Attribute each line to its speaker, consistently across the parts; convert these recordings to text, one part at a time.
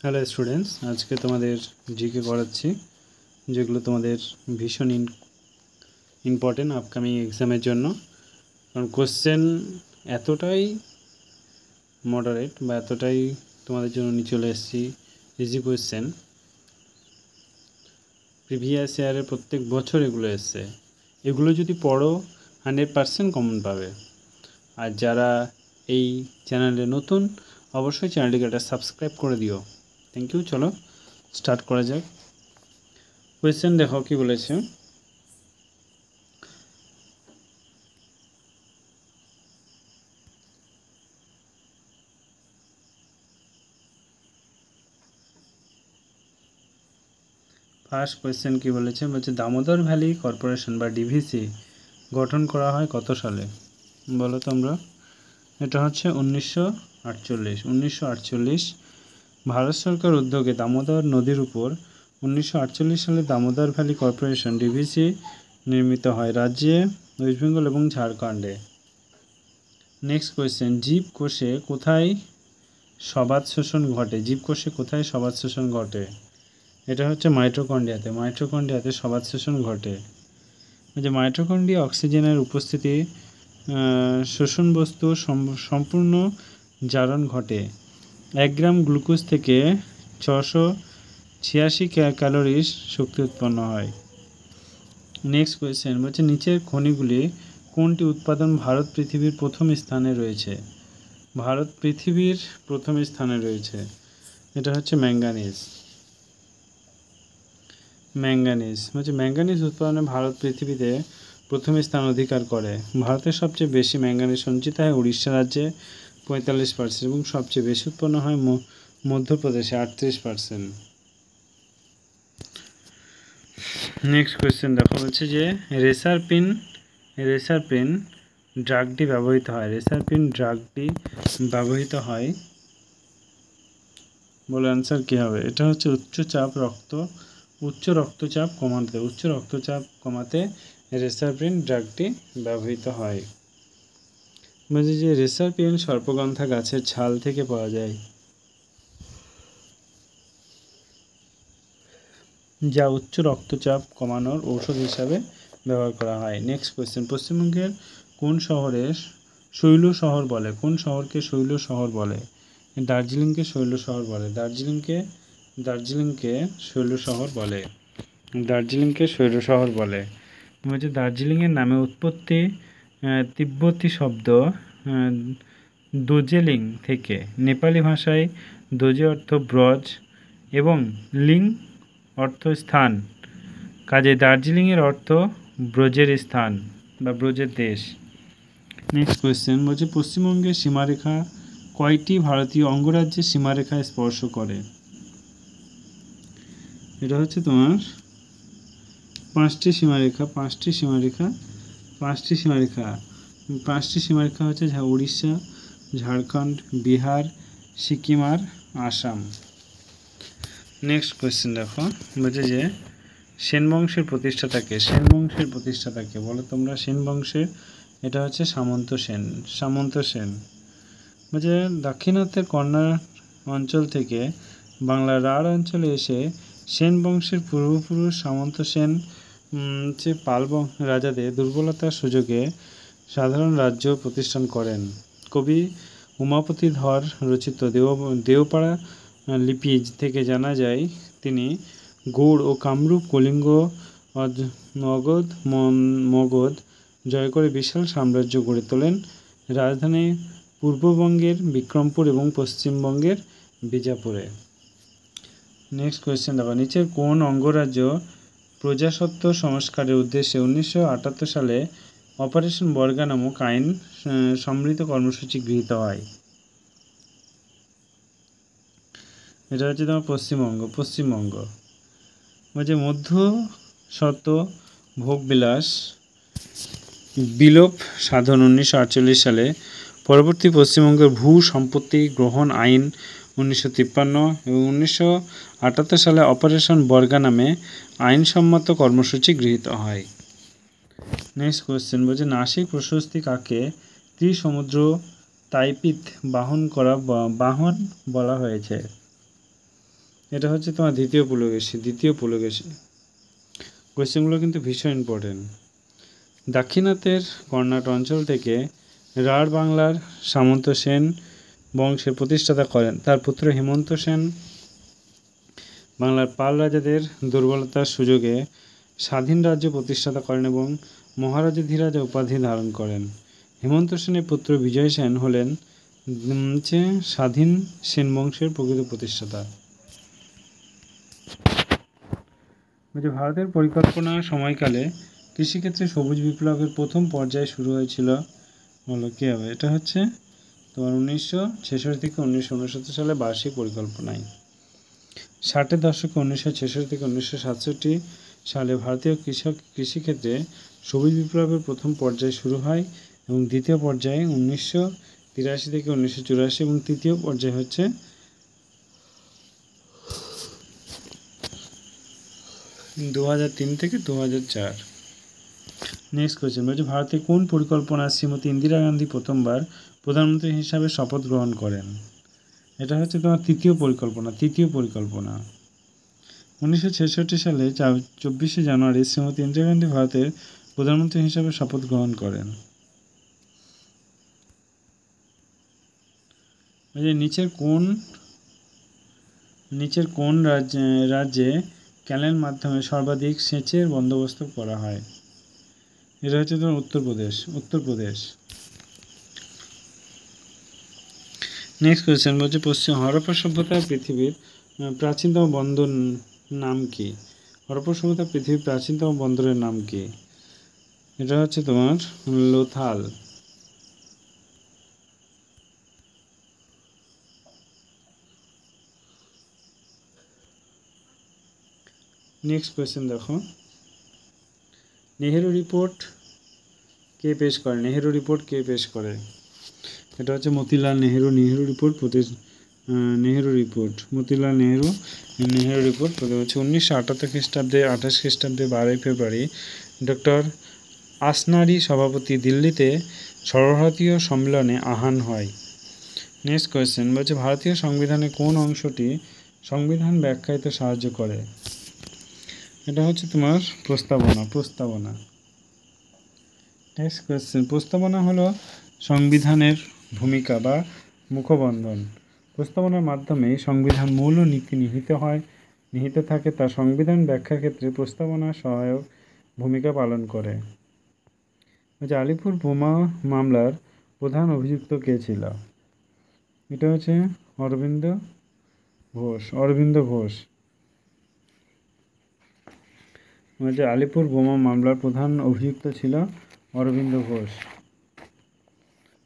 Speaker 1: Hello students, আজকে তোমাদের GK করাচ্ছি, যেগুলো তোমাদের ভীষণ ইম্পর্টেন্ট আপকামিং এক্সামের জন্য। কারণ কোশ্চেন এতটাই মডারেট বা এতটাই তোমাদের জন্য নিয়ে চলে এসেছি ইজি কোশ্চেন। প্রিভিয়াস ইয়ারে প্রত্যেক বছর এগুলো এসছে। এগুলো যদি পড়ো 100% কমন পাবে। আর যারা এই চ্যানেলে নতুন, অবশ্যই চ্যানেলটিকে একটা সাবস্ক্রাইব করে দিও। Thank you. চলো স্টার্ট করা যাক। কোয়েশ্চেন দেখো কি বলেছে। ফার্স্ট কোয়েশ্চেন কি বলেছে, দামোদর ভ্যালি কর্পোরেশন বা ডিভিসি গঠন করা হয় কত সালে? বলো তোমরা। এটা হচ্ছে 1948। ভারত সরকার উদ্যোগে দামোদর নদীর উপর 1948 সালে দামোদর ভ্যালি কর্পোরেশন ডিভিসি নির্মিত হয় রাজ্যে ওয়েস্ট বেঙ্গল এবং ঝাড়খণ্ডে। নেক্সট কোয়েশ্চেন, জীবকোষে কোথায় সবাত শোষণ ঘটে? জীবকোষে কোথায় সবাত শোষণ ঘটে? এটা হচ্ছে মাইটোকন্ড্রিয়াতে সবাত শোষণ ঘটে। মাইটোকন্ড্রিয়া অক্সিজেনের উপস্থিতি শোষণ বস্তু সম্পূর্ণ জারণ ঘটে। 1 গ্রাম গ্লুকোজ থেকে 686 ক্যালোরির শক্তি উৎপন্ন হয়। নেক্সট কোয়েশ্চেন নিচের খনিগুলি কোনটি উৎপাদন ভারত পৃথিবীর প্রথম স্থানে রয়েছে? ভারত পৃথিবীর প্রথম স্থানে রয়েছে। এটা হচ্ছে ম্যাঙ্গানিজ। ম্যাঙ্গানিজ উৎপাদনে ভারত পৃথিবীতে প্রথম স্থান অধিকার করে। ভারতের সবচেয়ে বেশি ম্যাঙ্গানিজ সঞ্চিত হয় উড়িষ্যা রাজ্যে 45% এবং সবচেয়ে বেশি উৎপন্ন হয় মধ্যপ্রদেশে 38%। নেক্সট কোয়েশ্চেন দেখো, রেসারপিন ড্রাগটি ব্যবহৃত হয়। বলে অ্যান্সার কী হবে? এটা হচ্ছে উচ্চ রক্তচাপ কমাতে রেসারপিন ড্রাগটি ব্যবহৃত হয়। রেসারপিন সর্পগন্ধা গাছের ছাল থেকে পাওয়া যায়, যা উচ্চ রক্তচাপ কমানোর ঔষধ হিসাবে ব্যবহার করা হয়। নেক্সট কোয়েশ্চেন, পশ্চিমবঙ্গের কোন শহরকে শৈল শহর বলে? দার্জিলিংকে শৈল শহর বলে। দার্জিলিংয়ের নামে উৎপত্তি তিব্বতী শব্দ দোজেলিং থেকে। নেপালি ভাষায় দোজে অর্থ ব্রজ এবং লিং অর্থ স্থান, কাজে দার্জিলিংয়ের অর্থ ব্রজের স্থান বা ব্রজের দেশ। নেক্সট কোয়েশ্চেন পশ্চিমবঙ্গের সীমারেখা কয়টি ভারতীয় অঙ্গরাজ্যের সীমারেখা স্পর্শ করে? এটা হচ্ছে তোমার 5টি সীমারেখা হচ্ছে উড়িষ্যা, ঝাড়খণ্ড, বিহার, সিকিম আর আসাম। নেক্সট কোয়েশ্চেন দেখো, সেন বংশের প্রতিষ্ঠাতাকে বলো তোমরা। সেন বংশের, এটা হচ্ছে সামন্ত সেন। দাক্ষিণাত্যের কন্যার অঞ্চল থেকে বাংলার রাঢ় অঞ্চলে এসে সেন বংশের পূর্বপুরুষ সামন্ত সেন পাল রাজাদের দুর্বলতার সুযোগে সাধারণ রাজ্য প্রতিষ্ঠান করেন। কবি উমাপতি ধর রচিত দেওপাড়া লিপি থেকে জানা যায় তিনি গৌড় ও কামরূপ, কলিঙ্গ, মগধ জয় করে বিশাল সাম্রাজ্য গড়ে তোলেন। রাজধানী পূর্ববঙ্গের বিক্রমপুর এবং পশ্চিমবঙ্গের বিজাপুরে। নেক্সট কোয়েশ্চেন দেখো, নিচের কোন অঙ্গরাজ্য প্রজাসত্ব সংস্কারের উদ্দেশ্যে 1978 সালে অপারেশন বর্গা নামক আইন সমৃদ্ধ কর্মসূচি গৃহীত হয়? এটা হচ্ছে তোমার পশ্চিমবঙ্গ। মধ্যশত ভোগবিলাস বিলোপ সাধন 1948 সালে। পরবর্তী পশ্চিমবঙ্গের ভূ সম্পত্তি গ্রহণ আইন 1953 এবং 1978 সালে অপারেশন বর্গা নামে আইনসম্মত কর্মসূচি গৃহীত হয়। নেক্সট কোয়েশ্চেন নাসিক প্রশস্তি কাকে ত্রিসমুদ্র তাইপিত বাহন বলা হয়েছে? এটা হচ্ছে তোমার দ্বিতীয় পুলকেশী। কোয়েশ্চেনগুলো কিন্তু ভীষণ ইম্পর্টেন্ট। দাক্ষিণাত্যের কর্ণাট অঞ্চল থেকে রাঢ় বাংলার সামন্ত সেন বংশের প্রতিষ্ঠাতা করেন। তার পুত্র হেমন্ত সেন বাংলার পাল রাজাদের দুর্বলতার সুযোগে স্বাধীন রাজ্য প্রতিষ্ঠাতা করেন এবং মহারাজাধিরাজা উপাধি ধারণ করেন। হেমন্ত সেনের পুত্র বিজয় সেন হলেন স্বাধীন সেন বংশের প্রকৃত প্রতিষ্ঠাতা। ভারতের পরিকল্পনা সময়কালে কৃষিক্ষেত্রে সবুজ বিপ্লবের প্রথম পর্যায় শুরু হয়েছিল বলো কী হবে? এটা হচ্ছে তোমার 1966 থেকে 1969 সালে বার্ষিক পরিকল্পনায়। 60-এর দশকে 1966 থেকে 1967 সালে ভারতীয় কৃষিক্ষেত্রে সবুজ বিপ্লবের প্রথম পর্যায় শুরু হয় এবং দ্বিতীয় পর্যায়ে 1983 থেকে 1984 এবং তৃতীয় পর্যায় হচ্ছে 2003 থেকে 2004। নেক্সট কোয়েশ্চেন বলছে ভারতে কোন পরিকল্পনা শ্রীমতী ইন্দিরা গান্ধী প্রথমবার প্রধানমন্ত্রী হিসাবে শপথ গ্রহণ করেন? এটা হচ্ছে তোমার তৃতীয় পরিকল্পনা। 1966 সালে 24শে জানুয়ারি শ্রীমতী ইন্দিরা গান্ধী ভারতের প্রধানমন্ত্রী হিসাবে শপথ গ্রহণ করেন। নিচের কোন রাজ্যে ক্যানেলের মাধ্যমে সর্বাধিক সেচের বন্দোবস্ত করা হয়? এটা হচ্ছে তোমার উত্তরপ্রদেশ। নেক্সট কোয়েশ্চেন বলছে পশ্চিম হরপ্পা সভ্যতার পৃথিবীর প্রাচীনতম বন্দর নাম কি? হরপ্পা সভ্যতার পৃথিবীর প্রাচীনতম বন্দরের নাম কি? এটা হচ্ছে তোমার লোথাল। নেক্সট কোয়েশ্চেন দেখো, নেহেরু রিপোর্ট কে পেশ করে? এটা হচ্ছে মতিলাল নেহেরু। মতিলাল নেহেরু রিপোর্ট প্রতি হচ্ছে 1978 খ্রিস্টাব্দে 28 খ্রিস্টাব্দে 12 ফেব্রুয়ারি ডক্টর আসনারি সভাপতি দিল্লিতে সর্বভারতীয় সম্মেলনে আহ্বান হয়। নেক্সট কোয়েশ্চেন বলছে ভারতীয় সংবিধানের কোন অংশটি সংবিধান ব্যাখ্যায়িত সাহায্য করে? এটা হচ্ছে তোমার প্রস্তাবনা। নেক্সট কোয়েশ্চেন প্রস্তাবনা হলো সংবিধানের ভূমিকা বা মুখবন্ধন। প্রস্তাবনার মাধ্যমে সংবিধান মূল ও নীতি নিহিত থাকে। তা সংবিধান ব্যাখ্যার ক্ষেত্রে প্রস্তাবনা সহায়ক ভূমিকা পালন করে। আলিপুর বোমা মামলার প্রধান অভিযুক্ত কে ছিল? এটা হচ্ছে অরবিন্দ ঘোষ। আলিপুর বোমা মামলার প্রধান অভিযুক্ত ছিল অরবিন্দ ঘোষ।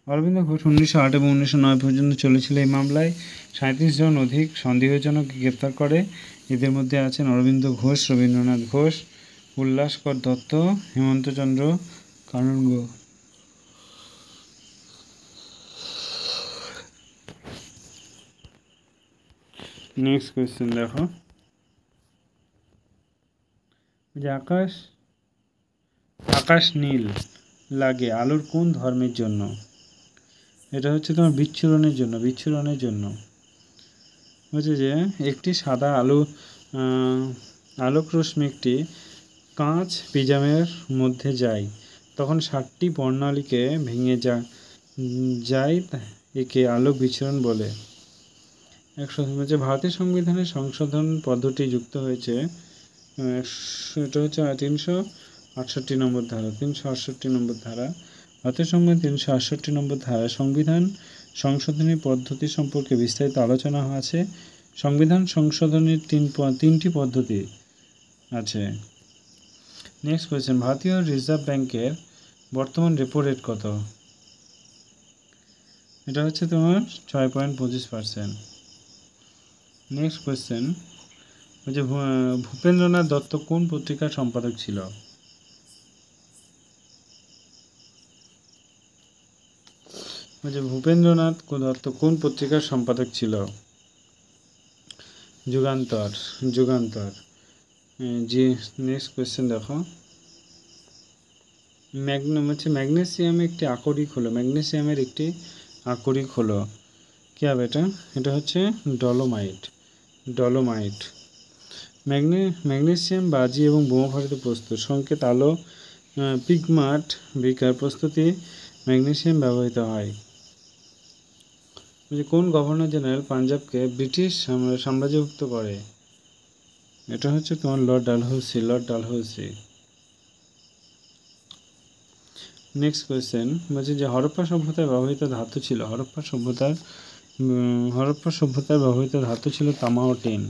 Speaker 1: 1908 এবং 1909 পর্যন্ত চলেছিল এই মামলায় 37 জন অধিক সন্দেহজনককে গ্রেপ্তার করে। এদের মধ্যে আছেন অরবিন্দ ঘোষ, রবীন্দ্রনাথ ঘোষ, উল্লাসকর দত্ত, হেমন্তচন্দ্র কানন্দ। নেক্সট কোয়েশ্চেন দেখো, যে আকাশ নীল লাগে আলোর কোন ধর্মের জন্য? এটা হচ্ছে তোমার বিচ্ছুরণের জন্য। বলছে যে একটি সাদা আলোক রশ্মি একটি কাঁচ প্রিজমের মধ্যে যায়, তখন 7টি বর্ণালীকে ভেঙে যায়, একে আলোক বিচ্ছুরণ বলে। ভারতীয় সংবিধানের সংশোধন পদ্ধতি যুক্ত হয়েছে, এটা হচ্ছে 368 নম্বর ধারা। ভারতীয় সংবিধান 368 নম্বর ধারা সংবিধান সংশোধনী পদ্ধতি সম্পর্কে বিস্তারিত আলোচনা আছে। সংবিধান সংশোধনের তিনটি পদ্ধতি আছে। নেক্সট কোয়েশ্চেন ভারতীয় রিজার্ভ ব্যাংকের বর্তমান রেপো রেট কত? এটা হচ্ছে তোমার 6.25%। নেক্সট কোয়েশ্চেন হচ্ছে ভূপেন্দ্রনাথ দত্ত কোন পত্রিকার সম্পাদক ছিল? ভূপেন্দ্রনাথ দত্ত কোন পত্রিকার সম্পাদক ছিল? যুগান্তর। নেক্সট কোয়েশ্চেন দেখো, ম্যাগনেসিয়ামের একটি আকরিক হলো কি হবে? এটা হচ্ছে ডলোমাইট। ডলোমাইট। ম্যাগনেসিয়াম বাজি এবং বোমা ফাটাতে প্রস্তুত। সংকেত আলো পিগমাট বিকার প্রস্তুতি ম্যাগনেসিয়াম ব্যবহৃত হয়। কোন গভর্নর জেনারেল পাঞ্জাবকে ব্রিটিশ সাম্রাজ্যভুক্ত করে? এটা হচ্ছে তোমার লর্ড ডালহৌসি। নেক্সট কোয়েশ্চেন বলছে যে হরপ্পা সভ্যতায় ব্যবহৃত ধাতু ছিল, হরপ্পা সভ্যতায় ব্যবহৃত ধাতু ছিল তামা ও টিন।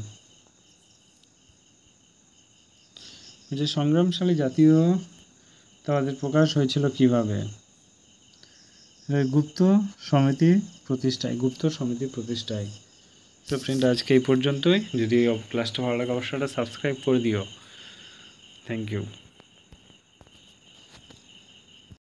Speaker 1: যে সংগ্রামশালী জাতীয়তাবাদের প্রকাশ হয়েছিল কিভাবে? গুপ্ত সমিতি প্রতিষ্ঠায়। তো ফ্রেন্ড, আজকে এই পর্যন্তই। যদি ক্লাসটা ভালো লাগে অবশ্যই সাবস্ক্রাইব করে দিও। Thank you.